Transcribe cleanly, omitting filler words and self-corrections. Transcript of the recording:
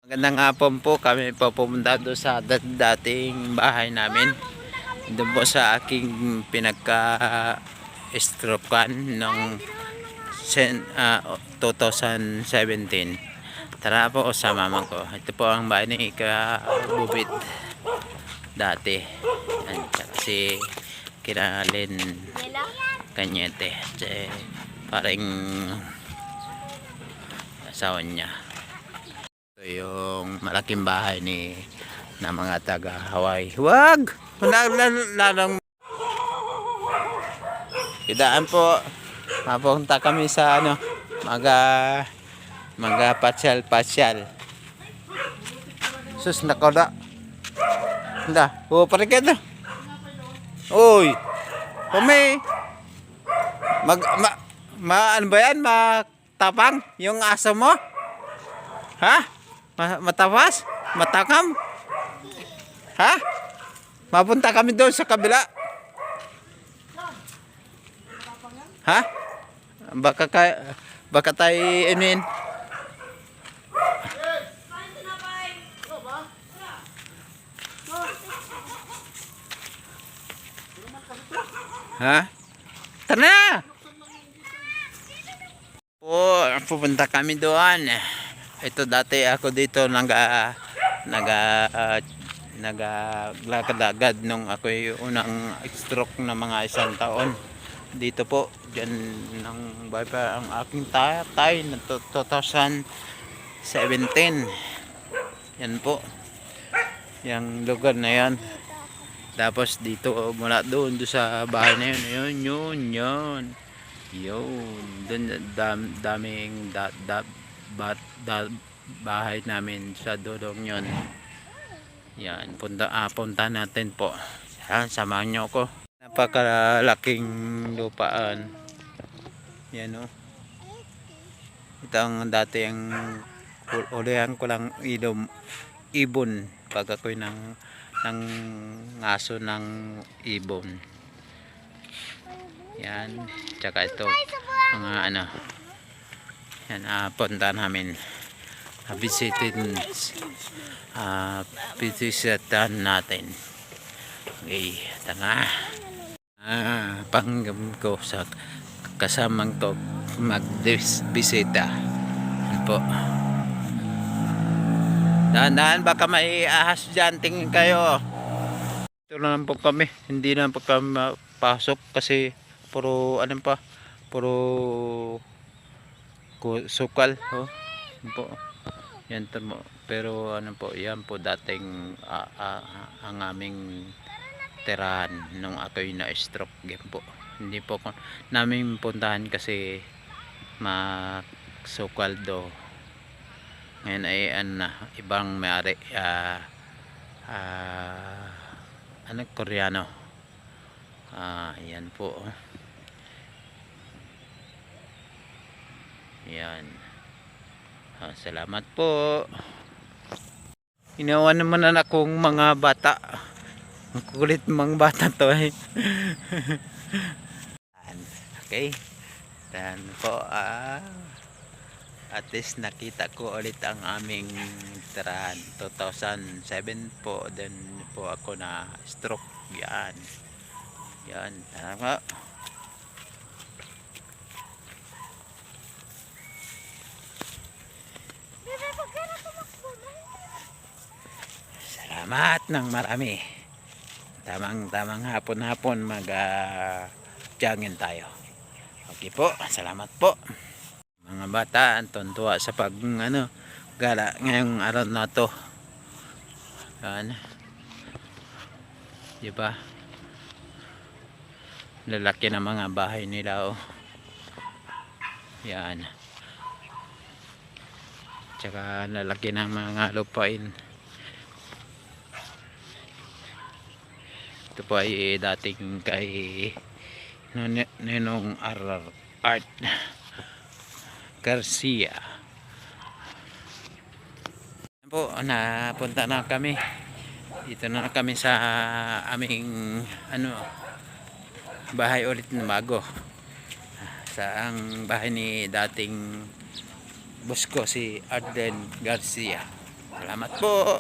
Magandang hapon po, kami po pumunta doon sa dating bahay namin. Doon po sa aking pinagka-strokean noong 2017. Tara po sa mama ko. Ito po ang bahay ni Bubit dati. Yan, si Kiralin Kanyete. Parang asawa niya. Ito yung malaking bahay na mga taga Hawaii. Wag! Lalong idaan po. Mapunta kami sa mga pasyal. Sus nakoda. Handa, parikit na. Uy. Kami ano ba yan? Matapang yung aso mo? Ha? Matapas? Matakam? Ha? Mapunta kami doon sa kabila. Ha? Baka tayo inuin. Ha? Tara na! Pupunta kami doon. Ito dati ako dito naglakad-agad nung ako yung unang stroke na mga 1 taon. Dito po, dyan ng bahay pa ang aking tatay na 2017. Yan po. Yung lugar na yan. Tapos dito mula doon sa bahay na yun. Yun. Doon daming bahay namin sa dulong yun. Yan, punta natin po. Yan, samahan nyo ko. Napakalaking lupaan. Yan o. Ito ang dati ang ulihan ko lang ibon pag ako'y ng aso ng ibon. Yan, tsaka ito mga yan, punta namin bisitahin natin. Okay, tanga panggam ko sa kasamang to magbisita. Yan po, dahan-dahan baka may ahas dyan, tingin kayo. Ito na lang po kami, hindi na po kami mapasok kasi puro sukal. Yan po. Yan mo. Pero yan po dating ang aming tirahan nung ako'y na-stroke. Yan po. Hindi po namin puntahan kasi masukal do. Ngayon ay ibang may-ari Koreano. Yan po. Yan. Salamat po. Inawan naman na akong mga bata. Ang kulit mga bata to eh. Okay. Dan po at least nakita ko ulit ang aming tirahan. 2007 po then po ako na stroke. Yan. Tama. Salamat ng marami. Tamang hapon mag-jogging tayo. Okay po, salamat po. Mga bata, tuntua sa gala ngayong araw na to. Yan. Diba? Lalaki na mga bahay nila oh. Yan. Tsaka lalaki ng mga lupain. Ito po ay dating kay Ninong Art Garcia. Po, napunta na kami. Dito na kami sa aming bahay ulit na bago. Sa ang bahay ni dating boss ko si Arden Garcia. Salamat po.